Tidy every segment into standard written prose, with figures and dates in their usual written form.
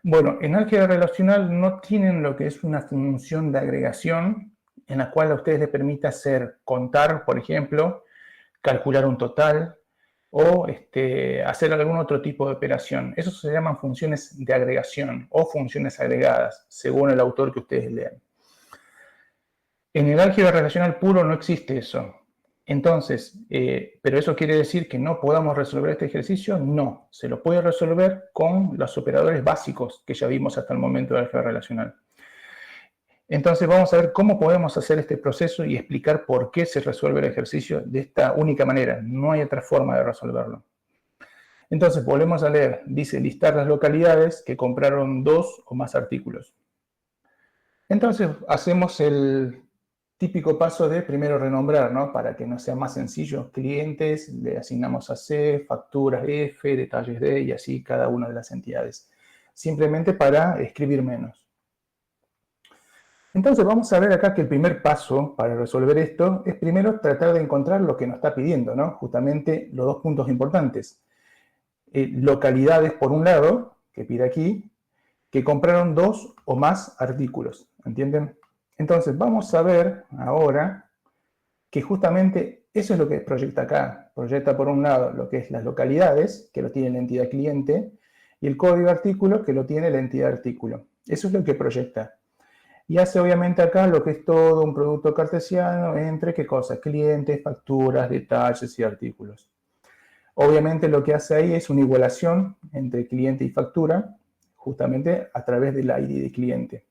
Bueno, en álgebra relacional no tienen lo que es una función de agregación en la cual a ustedes les permite hacer contar, por ejemplo, calcular un total o hacer algún otro tipo de operación. Eso se llaman funciones de agregación o funciones agregadas, según el autor que ustedes lean. En el álgebra relacional puro no existe eso. Entonces, ¿pero eso quiere decir que no podamos resolver este ejercicio? No, se lo puede resolver con los operadores básicos que ya vimos hasta el momento del álgebra relacional. Entonces vamos a ver cómo podemos hacer este proceso y explicar por qué se resuelve el ejercicio de esta única manera. No hay otra forma de resolverlo. Entonces volvemos a leer. Dice listar las localidades que compraron 2 o más artículos. Entonces hacemos el típico paso de primero renombrar, ¿no? Para que nos sea más sencillo. Clientes, le asignamos a C, facturas F, detalles D y así cada una de las entidades. Simplemente para escribir menos. Entonces vamos a ver acá que el primer paso para resolver esto es primero tratar de encontrar lo que nos está pidiendo, ¿no? Justamente los dos puntos importantes. Localidades por un lado, que pide aquí, que compraron 2 o más artículos, ¿entienden? Entonces vamos a ver ahora que justamente eso es lo que proyecta acá. Proyecta por un lado lo que es las localidades, que lo tiene la entidad cliente, y el código de artículo, que lo tiene la entidad artículo. Eso es lo que proyecta. Y hace obviamente acá lo que es todo un producto cartesiano entre, ¿qué cosa? Clientes, facturas, detalles y artículos. Obviamente lo que hace ahí es una igualación entre cliente y factura, justamente a través del ID de cliente.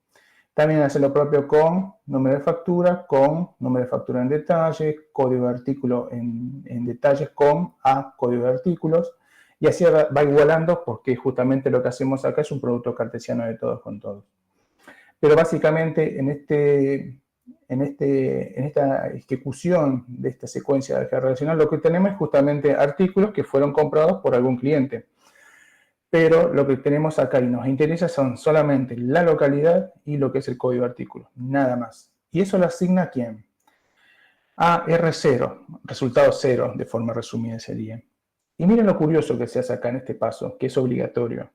También hace lo propio con número de factura, con número de factura en detalle, código de artículo en detalles con A, código de artículos, y así va igualando porque justamente lo que hacemos acá es un producto cartesiano de todos con todos. Pero básicamente en esta ejecución de esta secuencia de álgebra relacional lo que tenemos es justamente artículos que fueron comprados por algún cliente. Pero lo que tenemos acá y nos interesa son solamente la localidad y lo que es el código de artículo, nada más. ¿Y eso lo asigna a quién? A R0, resultado 0, de forma resumida sería. Y miren lo curioso que se hace acá en este paso, que es obligatorio.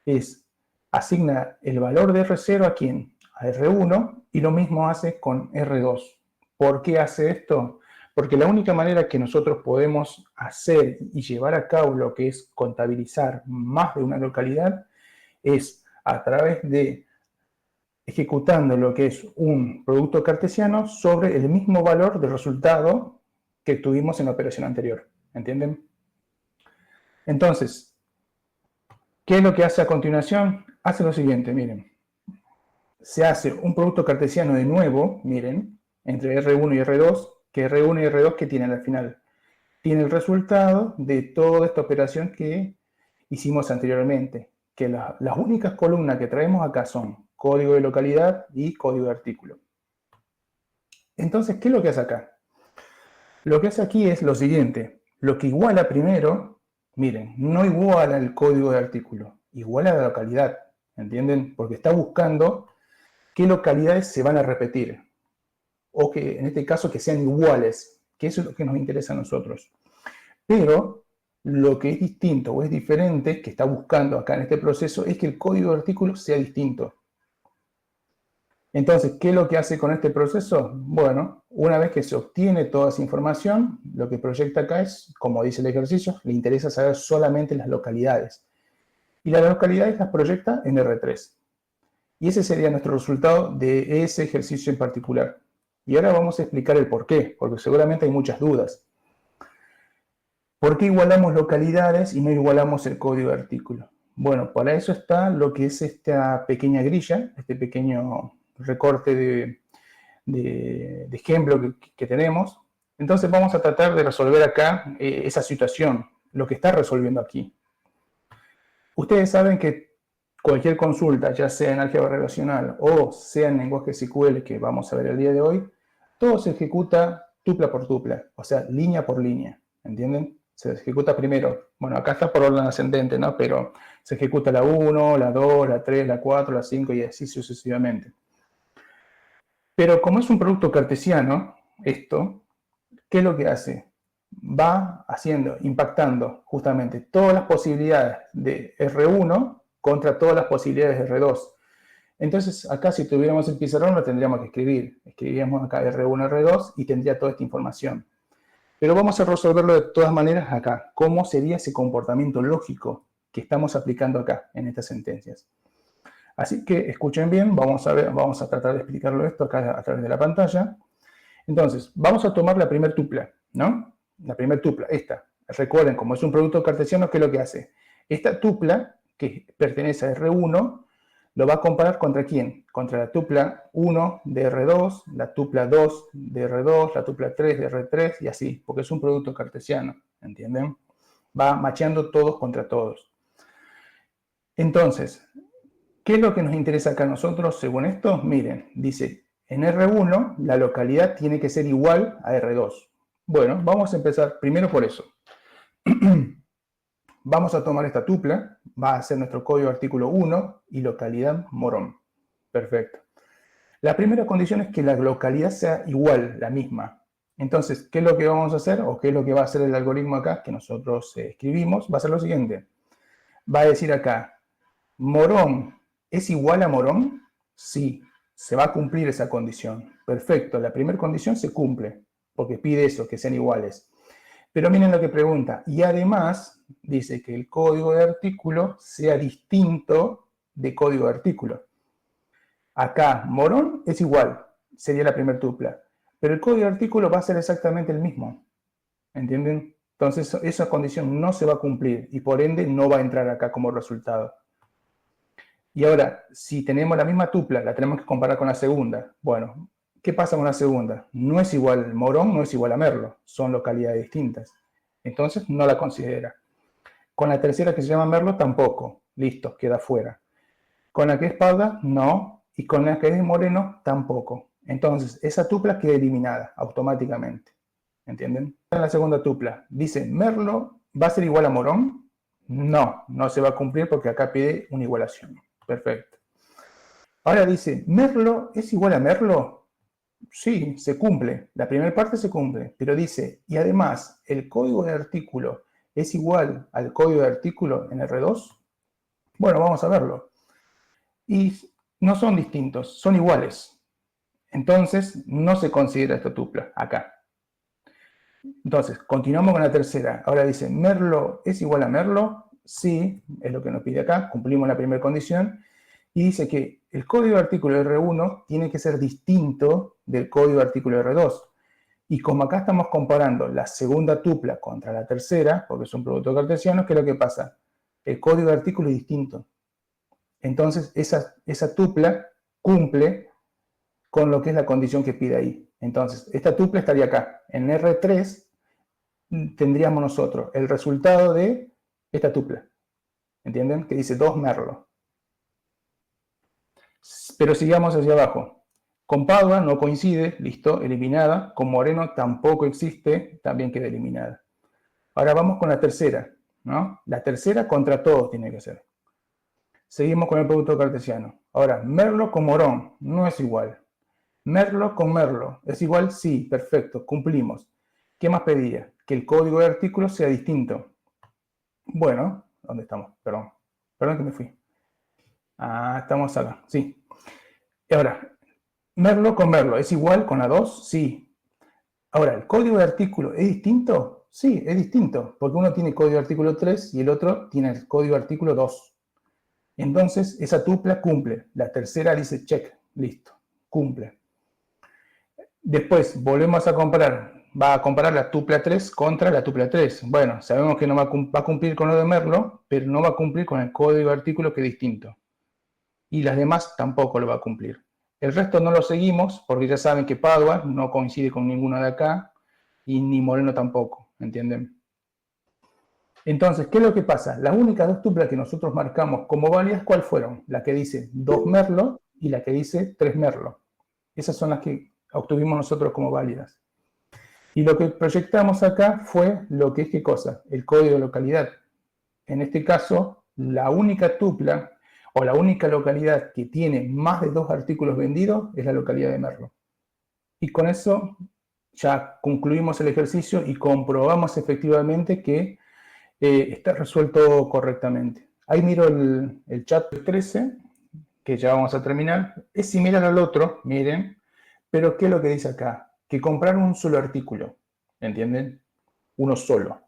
Es asigna el valor de R0 a quién? A R1 y lo mismo hace con R2. ¿Por qué hace esto? Porque la única manera que nosotros podemos hacer y llevar a cabo lo que es contabilizar más de una localidad es a través de ejecutando lo que es un producto cartesiano sobre el mismo valor del resultado que tuvimos en la operación anterior. ¿Entienden? Entonces, ¿qué es lo que hace a continuación? Hace lo siguiente, miren. Se hace un producto cartesiano de nuevo, miren, entre R1 y R2, que R1 y R2 que tienen al final. Tiene el resultado de toda esta operación que hicimos anteriormente, que las únicas columnas que traemos acá son código de localidad y código de artículo. Entonces, ¿qué es lo que hace acá? Lo que hace aquí es lo siguiente, lo que iguala primero, miren, no iguala el código de artículo, iguala la localidad, ¿entienden? Porque está buscando qué localidades se van a repetir, o que en este caso que sean iguales, que eso es lo que nos interesa a nosotros. Pero lo que es distinto o es diferente, que está buscando acá en este proceso, es que el código de artículo sea distinto. Entonces, ¿qué es lo que hace con este proceso? Bueno, una vez que se obtiene toda esa información, lo que proyecta acá es, como dice el ejercicio, le interesa saber solamente las localidades. Y las localidades las proyecta en R3. Y ese sería nuestro resultado de ese ejercicio en particular. Y ahora vamos a explicar el por qué, porque seguramente hay muchas dudas. ¿Por qué igualamos localidades y no igualamos el código de artículo? Bueno, para eso está lo que es esta pequeña grilla, este pequeño recorte de ejemplo que tenemos. Entonces vamos a tratar de resolver acá esa situación, lo que está resolviendo aquí. Ustedes saben que cualquier consulta, ya sea en álgebra relacional o sea en lenguaje SQL, que vamos a ver el día de hoy, todo se ejecuta tupla por tupla, o sea, línea por línea, ¿entienden? Se ejecuta primero, bueno, acá está por orden ascendente, ¿no? Pero se ejecuta la 1, la 2, la 3, la 4, la 5 y así sucesivamente. Pero como es un producto cartesiano, esto, ¿qué es lo que hace? Va haciendo, impactando justamente todas las posibilidades de R1 contra todas las posibilidades de R2. Entonces, acá si tuviéramos el pizarrón lo tendríamos que escribir. Escribiríamos acá R1, R2 y tendría toda esta información. Pero vamos a resolverlo de todas maneras acá. ¿Cómo sería ese comportamiento lógico que estamos aplicando acá en estas sentencias? Así que escuchen bien, vamos a tratar de explicarlo esto acá a través de la pantalla. Entonces, vamos a tomar la primer tupla, ¿no? La primer tupla, esta. Recuerden, como es un producto cartesiano, ¿qué es lo que hace? Esta tupla, que pertenece a R1, lo va a comparar contra quién? Contra la tupla 1 de R2, la tupla 2 de R2, la tupla 3 de R3 y así, porque es un producto cartesiano, ¿entienden? Va macheando todos contra todos. Entonces, ¿qué es lo que nos interesa acá a nosotros según esto? Miren, dice, en R1 la localidad tiene que ser igual a R2. Bueno, vamos a empezar primero por eso. Vamos a tomar esta tupla, va a ser nuestro código artículo 1 y localidad morón. Perfecto. La primera condición es que la localidad sea igual, la misma. Entonces, ¿qué es lo que vamos a hacer? O ¿qué es lo que va a hacer el algoritmo acá que nosotros escribimos? Va a ser lo siguiente. Va a decir acá, morón ¿es igual a morón? Sí, se va a cumplir esa condición. Perfecto, la primera condición se cumple, porque pide eso, que sean iguales. Pero miren lo que pregunta. Y además dice que el código de artículo sea distinto de código de artículo. Acá, morón es igual, sería la primera tupla. Pero el código de artículo va a ser exactamente el mismo. ¿Entienden? Entonces, esa condición no se va a cumplir y por ende no va a entrar acá como resultado. Y ahora, si tenemos la misma tupla, la tenemos que comparar con la segunda. Bueno, ¿qué pasa con la segunda? No es igual morón, no es igual a merlo. Son localidades distintas. Entonces, no la considera. Con la tercera, que se llama merlo, tampoco. Listo, queda fuera. Con la que es parda, no. Y con la que es moreno, tampoco. Entonces, esa tupla queda eliminada automáticamente. ¿Entienden? En la segunda tupla, dice, merlo va a ser igual a morón. No, no se va a cumplir porque acá pide una igualación. Perfecto. Ahora dice, ¿merlo es igual a merlo? Sí, se cumple. La primera parte se cumple. Pero dice, y además, ¿el código de artículo es igual al código de artículo en R2? Bueno, vamos a verlo. Y no son distintos, son iguales. Entonces, no se considera esta tupla acá. Entonces, continuamos con la tercera. Ahora dice, ¿merlo es igual a merlo? Sí, es lo que nos pide acá. Cumplimos la primera condición. Y dice que el código de artículo R1 tiene que ser distinto del código de artículo R2. Y como acá estamos comparando la segunda tupla contra la tercera, porque es un producto cartesiano, ¿qué es lo que pasa? El código de artículo es distinto. Entonces, esa tupla cumple con lo que es la condición que pide ahí. Entonces, esta tupla estaría acá. En R3 tendríamos nosotros el resultado de esta tupla. ¿Entienden? Que dice 2 merlo. Pero sigamos hacia abajo. Con Padua no coincide, listo, eliminada. Con Moreno tampoco existe, también queda eliminada. Ahora vamos con la tercera, ¿no? La tercera contra todos tiene que ser. Seguimos con el producto cartesiano. Ahora, merlo con morón no es igual. Merlo con merlo es igual, sí, perfecto, cumplimos. ¿Qué más pedía? Que el código de artículo sea distinto. Bueno, ¿dónde estamos? Perdón que me fui. Ah, estamos acá, sí. Y ahora, merlo con merlo, ¿es igual con la 2? Sí. Ahora, ¿el código de artículo es distinto? Sí, es distinto, porque uno tiene código de artículo 3 y el otro tiene el código de artículo 2. Entonces, esa tupla cumple. La tercera dice check, listo, cumple. Después, volvemos a comparar. Va a comparar la tupla 3 contra la tupla 3. Bueno, sabemos que no va a cumplir con lo de merlo, pero no va a cumplir con el código de artículo que es distinto. Y las demás tampoco lo va a cumplir. El resto no lo seguimos porque ya saben que Padua no coincide con ninguno de acá y ni Moreno tampoco, ¿entienden? Entonces, ¿qué es lo que pasa? Las únicas dos tuplas que nosotros marcamos como válidas, ¿cuáles fueron? La que dice 2 merlo y la que dice 3 merlo. Esas son las que obtuvimos nosotros como válidas. Y lo que proyectamos acá fue lo que es, ¿qué cosa? El código de localidad. En este caso, la única tupla o la única localidad que tiene más de 2 artículos vendidos es la localidad de Merlo. Y con eso ya concluimos el ejercicio y comprobamos efectivamente que está resuelto correctamente. Ahí miro el chat 13, que ya vamos a terminar. Es similar al otro, miren, pero ¿qué es lo que dice acá? Que comprar un solo artículo, ¿entienden? Uno solo.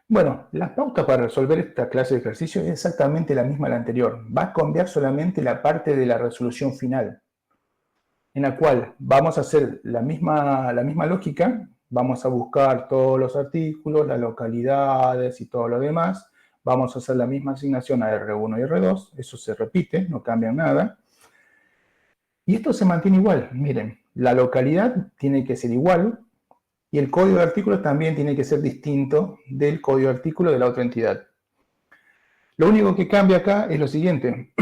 Bueno, la pauta para resolver esta clase de ejercicio es exactamente la misma a la anterior. Va a cambiar solamente la parte de la resolución final, en la cual vamos a hacer la misma lógica, vamos a buscar todos los artículos, las localidades y todo lo demás. Vamos a hacer la misma asignación a R1 y R2, eso se repite, no cambia nada. Y esto se mantiene igual, miren, la localidad tiene que ser igual y el código de artículo también tiene que ser distinto del código de artículo de la otra entidad. Lo único que cambia acá es lo siguiente,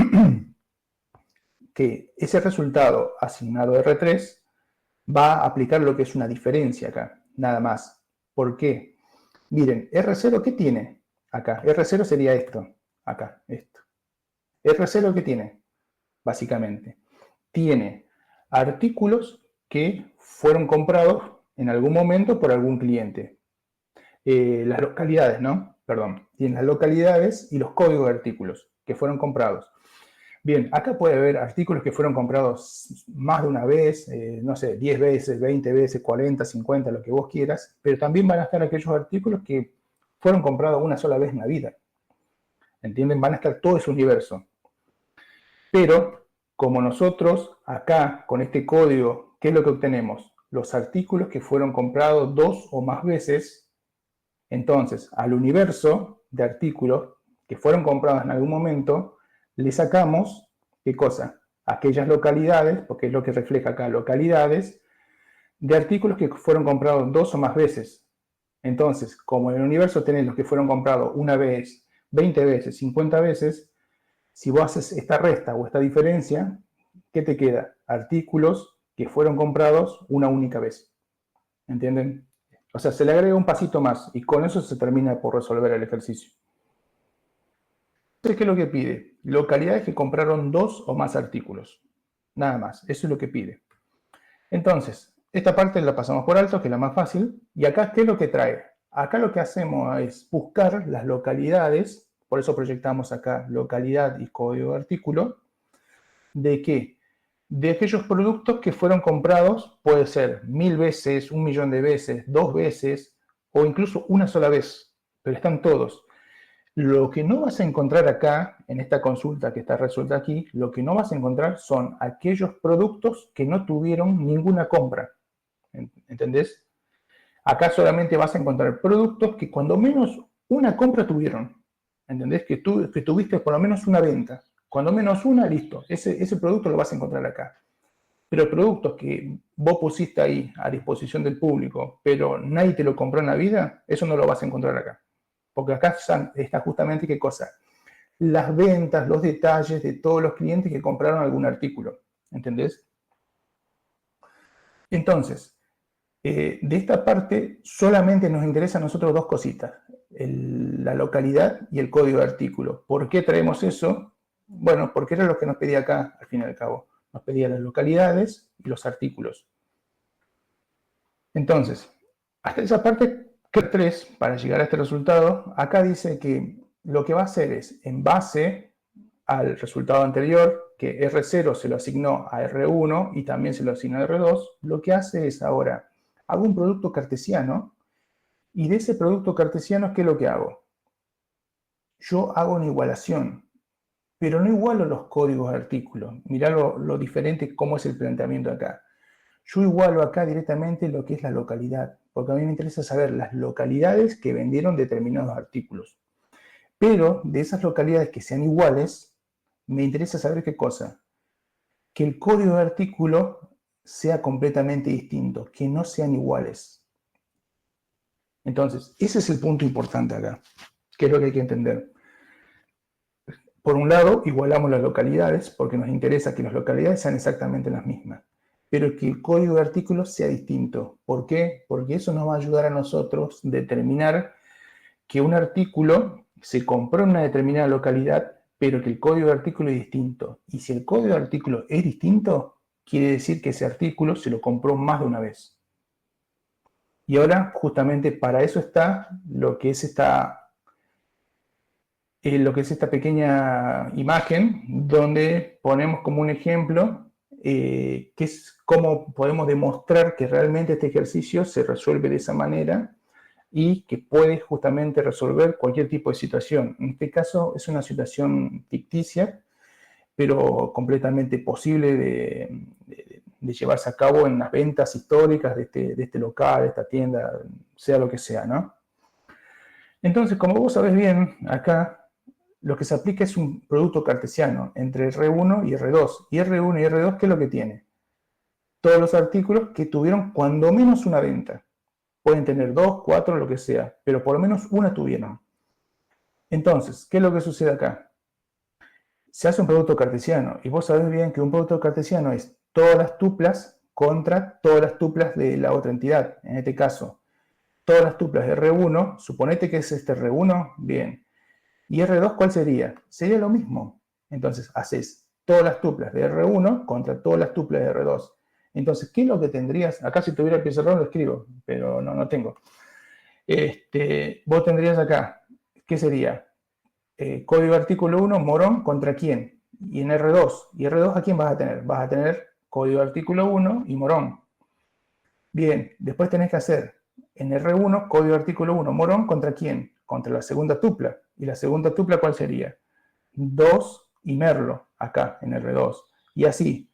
que ese resultado asignado R3 va a aplicar lo que es una diferencia acá, nada más. ¿Por qué? Miren, R0, ¿qué tiene acá? R0 sería esto, acá, esto. R0, ¿qué tiene? Básicamente, tiene artículos que fueron comprados en algún momento por algún cliente. Las localidades, ¿no? Perdón. Tiene las localidades y los códigos de artículos que fueron comprados. Bien, acá puede haber artículos que fueron comprados más de una vez, no sé, 10 veces, 20 veces, 40, 50, lo que vos quieras, pero también van a estar aquellos artículos que fueron comprados una sola vez en la vida. ¿Entienden? Van a estar todo ese universo. Pero, como nosotros acá, con este código, ¿qué es lo que obtenemos? Los artículos que fueron comprados 2 o más veces. Entonces, al universo de artículos que fueron comprados en algún momento, le sacamos, ¿qué cosa? Aquellas localidades, porque es lo que refleja acá, localidades de artículos que fueron comprados 2 o más veces. Entonces, como en el universo tenés los que fueron comprados una vez, 20 veces, 50 veces, si vos haces esta resta o esta diferencia, ¿qué te queda? Artículos que fueron comprados una única vez. ¿Entienden? O sea, se le agrega un pasito más y con eso se termina por resolver el ejercicio. Entonces, ¿qué es lo que pide? Localidades que compraron 2 o más artículos. Nada más, eso es lo que pide. Entonces, esta parte la pasamos por alto, que es la más fácil. Y acá, ¿qué es lo que trae? Acá lo que hacemos es buscar las localidades, por eso proyectamos acá localidad y código de artículo. ¿De qué? De aquellos productos que fueron comprados, puede ser 1000 veces, 1.000.000 de veces, 2 veces o incluso una sola vez, pero están todos. Lo que no vas a encontrar acá, en esta consulta que está resuelta aquí, lo que no vas a encontrar son aquellos productos que no tuvieron ninguna compra. ¿Entendés? Acá solamente vas a encontrar productos que cuando menos una compra tuvieron. ¿Entendés? Que tuviste por lo menos una venta. Cuando menos una, listo. Ese producto lo vas a encontrar acá. Pero productos que vos pusiste ahí a disposición del público, pero nadie te lo compró en la vida, eso no lo vas a encontrar acá. Porque acá está justamente qué cosa. Las ventas, los detalles de todos los clientes que compraron algún artículo. ¿Entendés? Entonces, de esta parte solamente nos interesa a nosotros dos cositas. La localidad y el código de artículo. ¿Por qué traemos eso? Bueno, porque era lo que nos pedía acá, al fin y al cabo. Nos pedía las localidades y los artículos. Entonces, hasta esa parte, C3, para llegar a este resultado, acá dice que lo que va a hacer es, en base al resultado anterior, que R0 se lo asignó a R1 y también se lo asignó a R2, lo que hace es ahora, hago un producto cartesiano y de ese producto cartesiano, ¿qué es lo que hago? Yo hago una igualación, pero no igualo los códigos de artículos. Mirá lo diferente cómo es el planteamiento acá. Yo igualo acá directamente lo que es la localidad, porque a mí me interesa saber las localidades que vendieron determinados artículos. Pero de esas localidades que sean iguales, me interesa saber qué cosa. Que el código de artículo sea completamente distinto, que no sean iguales. Entonces, ese es el punto importante acá, que es lo que hay que entender. Por un lado, igualamos las localidades, porque nos interesa que las localidades sean exactamente las mismas, pero que el código de artículo sea distinto. ¿Por qué? Porque eso nos va a ayudar a nosotros a determinar que un artículo se compró en una determinada localidad, pero que el código de artículo es distinto. Y si el código de artículo es distinto, quiere decir que ese artículo se lo compró más de una vez. Y ahora, justamente para eso está lo que es esta lo que es esta pequeña imagen, donde ponemos como un ejemplo que es cómo podemos demostrar que realmente este ejercicio se resuelve de esa manera y que puede justamente resolver cualquier tipo de situación. En este caso es una situación ficticia, pero completamente posible de llevarse a cabo en las ventas históricas de este local, de esta tienda, sea lo que sea, ¿no? Entonces, como vos sabés bien, acá lo que se aplica es un producto cartesiano entre R1 y R2. Y R1 y R2, ¿qué es lo que tiene? Todos los artículos que tuvieron cuando menos una venta. Pueden tener 2, 4, lo que sea, pero por lo menos una tuvieron. Entonces, ¿qué es lo que sucede acá? Se hace un producto cartesiano, y vos sabés bien que un producto cartesiano es todas las tuplas contra todas las tuplas de la otra entidad. En este caso, todas las tuplas de R1, suponete que es este R1, bien. ¿Y R2 cuál sería? Sería lo mismo. Entonces, haces todas las tuplas de R1 contra todas las tuplas de R2. Entonces, ¿qué es lo que tendrías? Acá si tuviera el pizarrón lo escribo, pero no tengo. Vos tendrías acá, ¿qué sería? Código artículo 1, morón, ¿contra quién? Y en R2. ¿Y R2 a quién vas a tener? Vas a tener código artículo 1 y morón. Bien, después tenés que hacer en R1, código artículo 1, morón, ¿contra quién? Contra la segunda tupla. ¿Y la segunda tupla cuál sería? 2 y merlo, acá en R2. Y así,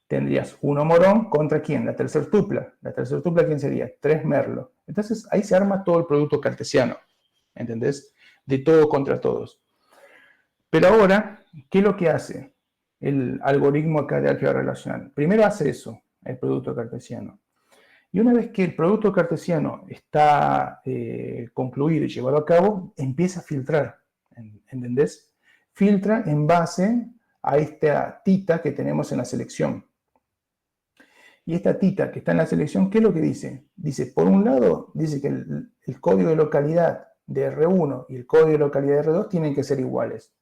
tendrías 1 morón contra quién? La tercera tupla. La tercera tupla, ¿quién sería? 3 merlo. Entonces, ahí se arma todo el producto cartesiano. ¿Entendés? De todo contra todos. Pero ahora, ¿qué es lo que hace el algoritmo acá de álgebra relacional? Primero hace eso, el producto cartesiano. Y una vez que el producto cartesiano está concluido y llevado a cabo, empieza a filtrar, ¿entendés? Filtra en base a esta tita que tenemos en la selección. Y esta tita que está en la selección, ¿qué es lo que dice? Dice, por un lado, dice que el código de localidad de R1 y el código de localidad de R2 tienen que ser iguales.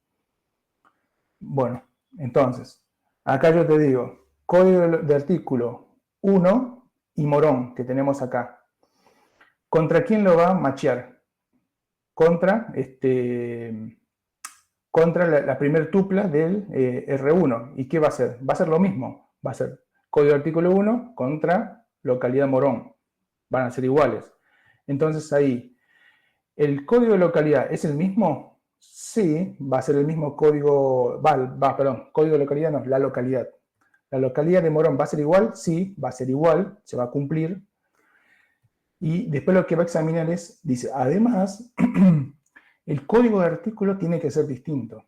Bueno, entonces, acá yo te digo, código de artículo 1 y morón que tenemos acá. ¿Contra quién lo va a machear? Contra, contra la primer tupla del R1. ¿Y qué va a ser? Va a ser lo mismo. Va a ser código de artículo 1 contra localidad morón. Van a ser iguales. Entonces ahí, ¿el código de localidad es el mismo? Sí, va a ser el mismo código, perdón, código de localidad no, la localidad. ¿La localidad de morón va a ser igual? Sí, va a ser igual, se va a cumplir. Y después lo que va a examinar es, dice, además, el código de artículo tiene que ser distinto.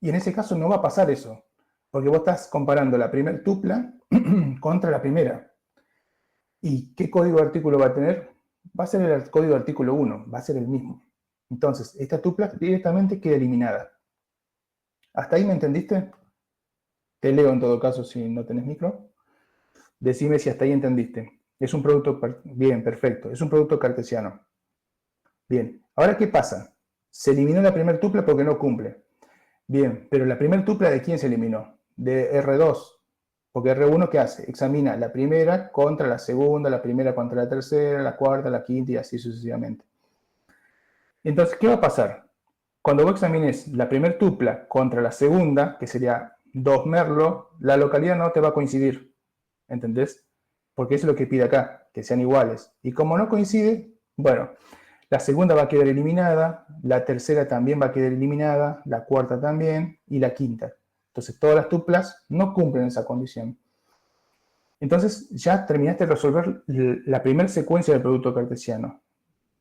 Y en ese caso no va a pasar eso, porque vos estás comparando la primera tupla contra la primera. ¿Y qué código de artículo va a tener? Va a ser el código de artículo 1, va a ser el mismo. Entonces, esta tupla directamente queda eliminada. ¿Hasta ahí me entendiste? Te leo en todo caso si no tenés micro. Decime si hasta ahí entendiste. Es un producto, bien, perfecto. Es un producto cartesiano. Bien, ahora ¿qué pasa? Se eliminó la primera tupla porque no cumple. Bien, pero la primera tupla ¿de quién se eliminó? De R2. Porque R1 ¿qué hace? Examina la primera contra la segunda, la primera contra la tercera, la cuarta, la quinta y así sucesivamente. Entonces, ¿qué va a pasar? Cuando vos examines la primera tupla contra la segunda, que sería 2 merlo, la localidad no te va a coincidir. ¿Entendés? Porque eso es lo que pide acá, que sean iguales. Y como no coincide, bueno, la segunda va a quedar eliminada, la tercera también va a quedar eliminada, la cuarta también y la quinta. Entonces todas las tuplas no cumplen esa condición. Entonces ya terminaste de resolver la primera secuencia del producto cartesiano,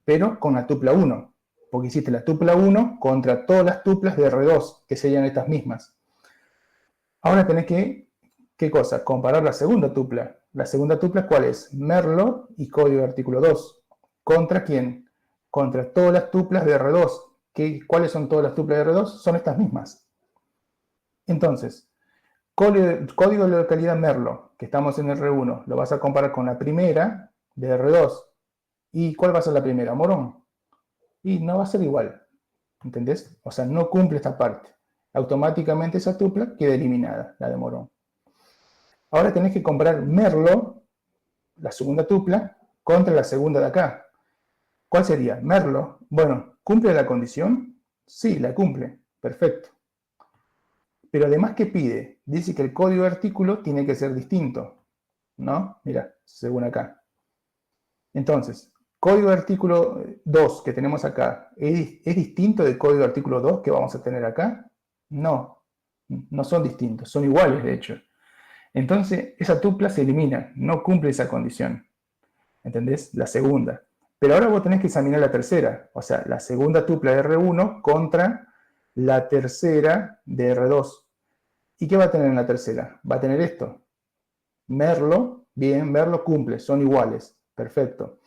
pero con la tupla 1, porque hiciste la tupla 1 contra todas las tuplas de R2, que serían estas mismas. Ahora tenés que, ¿qué cosa? Comparar la segunda tupla. La segunda tupla, ¿cuál es? Merlo y código de artículo 2. ¿Contra quién? Contra todas las tuplas de R2. ¿Cuáles son todas las tuplas de R2? Son estas mismas. Entonces, código de localidad Merlo, que estamos en R1, lo vas a comparar con la primera de R2. ¿Y cuál va a ser la primera? Morón. Y no va a ser igual. ¿Entendés? O sea, no cumple esta parte. Automáticamente esa tupla queda eliminada, la de morón. Ahora tenés que comparar Merlo, la segunda tupla, contra la segunda de acá. ¿Cuál sería? Merlo. Bueno, ¿cumple la condición? Sí, la cumple. Perfecto. Pero además, ¿qué pide? Dice que el código de artículo tiene que ser distinto, ¿no? Mira, según acá. Entonces, código de artículo 2 que tenemos acá, ¿es distinto del código de artículo 2 que vamos a tener acá? No, no son distintos, son iguales de hecho. Entonces, esa tupla se elimina, no cumple esa condición. ¿Entendés? La segunda. Pero ahora vos tenés que examinar la tercera, o sea, la segunda tupla de R1 contra la tercera de R2. ¿Y qué va a tener en la tercera? Va a tener esto. Merlo, bien, Merlo cumple, son iguales, perfecto.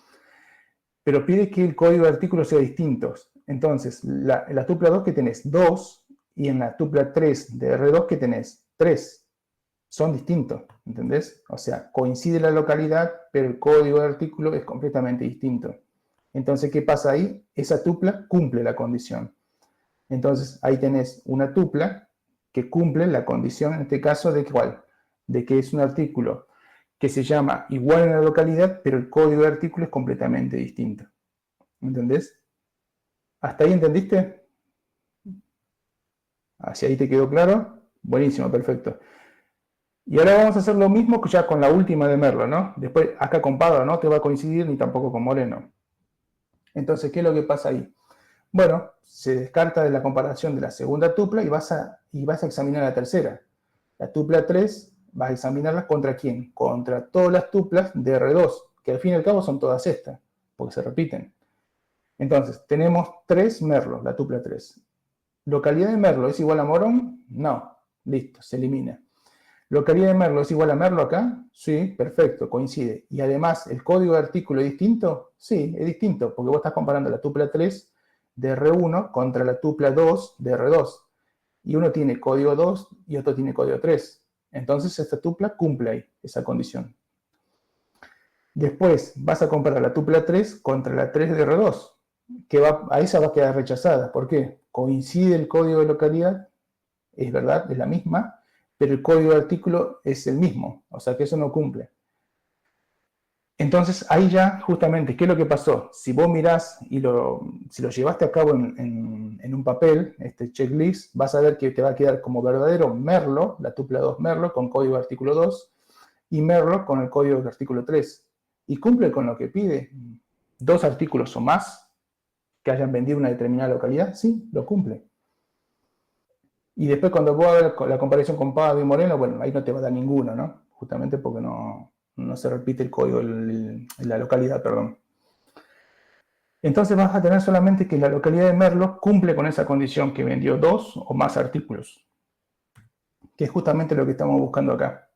Pero pide que el código de artículos sea distinto. Entonces, en la tupla 2 que tenés 2 y en la tupla 3 de R2 que tenés 3. Son distintos, ¿entendés? O sea, coincide la localidad, pero el código de artículo es completamente distinto. Entonces, ¿qué pasa ahí? Esa tupla cumple la condición. Entonces, ahí tenés una tupla que cumple la condición, en este caso, ¿de cuál? De que es un artículo que se llama igual en la localidad, pero el código de artículo es completamente distinto. ¿Entendés? ¿Hasta ahí entendiste? ¿Hacia ahí te quedó claro? Buenísimo, perfecto. Y ahora vamos a hacer lo mismo que ya con la última de Merlo, ¿no? Después, acá con Pardo no te va a coincidir ni tampoco con Moreno. Entonces, ¿qué es lo que pasa ahí? Bueno, se descarta de la comparación de la segunda tupla y vas a examinar la tercera. La tupla 3 vas a examinarla contra quién? Contra todas las tuplas de R2, que al fin y al cabo son todas estas, porque se repiten. Entonces, tenemos 3 Merlos, la tupla 3. ¿Localidad de Merlo es igual a Morón? No. Listo, se elimina. ¿Localidad de Merlo es igual a Merlo acá? Sí, perfecto, coincide. Y además, ¿el código de artículo es distinto? Sí, es distinto, porque vos estás comparando la tupla 3 de R1 contra la tupla 2 de R2. Y uno tiene código 2 y otro tiene código 3. Entonces, esta tupla cumple ahí esa condición. Después, vas a comparar la tupla 3 contra la 3 de R2, que a esa va a quedar rechazada. ¿Por qué? Coincide el código de localidad, es verdad, es la misma, pero el código de artículo es el mismo, o sea que eso no cumple. Entonces, ahí ya, justamente, ¿qué es lo que pasó? Si vos mirás y si lo llevaste a cabo en un papel, este checklist, vas a ver que te va a quedar como verdadero Merlo, la tupla 2 Merlo, con código de artículo 2, y Merlo con el código de artículo 3. Y cumple con lo que pide. 2 artículos o más que hayan vendido una determinada localidad, sí, lo cumple. Y después cuando vos hagas la comparación con Pado y Moreno, bueno, ahí no te va a dar ninguno, ¿no? Justamente porque no se repite el código, la localidad, perdón. Entonces vas a tener solamente que la localidad de Merlo cumple con esa condición que vendió 2 o más artículos, que es justamente lo que estamos buscando acá.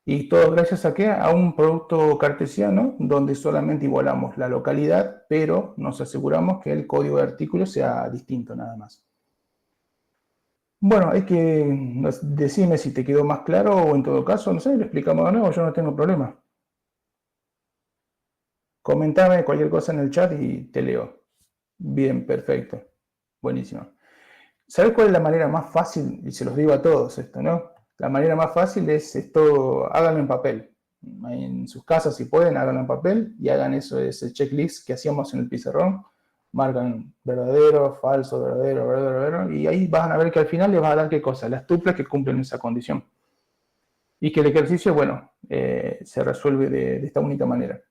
Y todo gracias a qué? A un producto cartesiano donde solamente igualamos la localidad, pero nos aseguramos que el código de artículo sea distinto nada más. Bueno, es que decime si te quedó más claro o en todo caso, no sé, lo explicamos de nuevo, yo no tengo problema. Comentame cualquier cosa en el chat y te leo. Bien, perfecto. Buenísimo. ¿Sabes cuál es la manera más fácil? Y se los digo a todos esto, ¿no? La manera más fácil es esto, háganlo en papel. En sus casas, si pueden, háganlo en papel y hagan eso, ese checklist que hacíamos en el pizarrón. Marcan verdadero, falso, verdadero, verdadero, verdadero. Y ahí van a ver que al final les va a dar qué cosa, las tuplas que cumplen esa condición. Y que el ejercicio, bueno, se resuelve de esta única manera.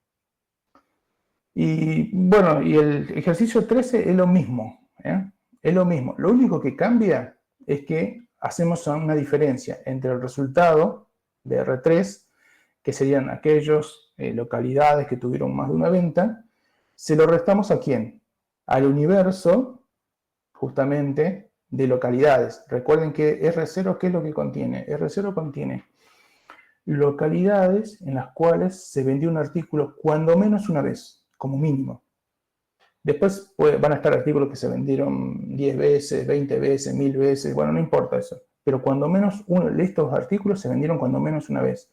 Y bueno, y el ejercicio 13 es lo mismo, ¿eh? Es lo mismo. Lo único que cambia es que hacemos una diferencia entre el resultado de R3, que serían aquellas localidades que tuvieron más de una venta, se lo restamos ¿a quién? Al universo, justamente, de localidades. Recuerden que R0, ¿qué es lo que contiene? R0 contiene localidades en las cuales se vendió un artículo cuando menos una vez, como mínimo. Después van a estar artículos que se vendieron 10 veces, 20 veces, 1000 veces, bueno, no importa eso. Pero cuando menos uno de estos artículos se vendieron cuando menos una vez.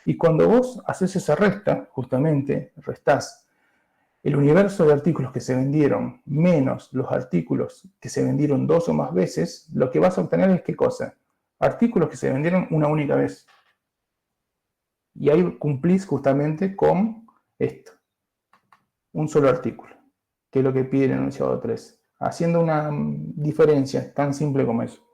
Y cuando vos haces esa resta, justamente, restás el universo de artículos que se vendieron menos los artículos que se vendieron 2 o más veces, lo que vas a obtener es ¿qué cosa? Artículos que se vendieron una única vez. Y ahí cumplís justamente con esto, un solo artículo, que es lo que pide el enunciado 3. haciendo una diferencia tan simple como eso.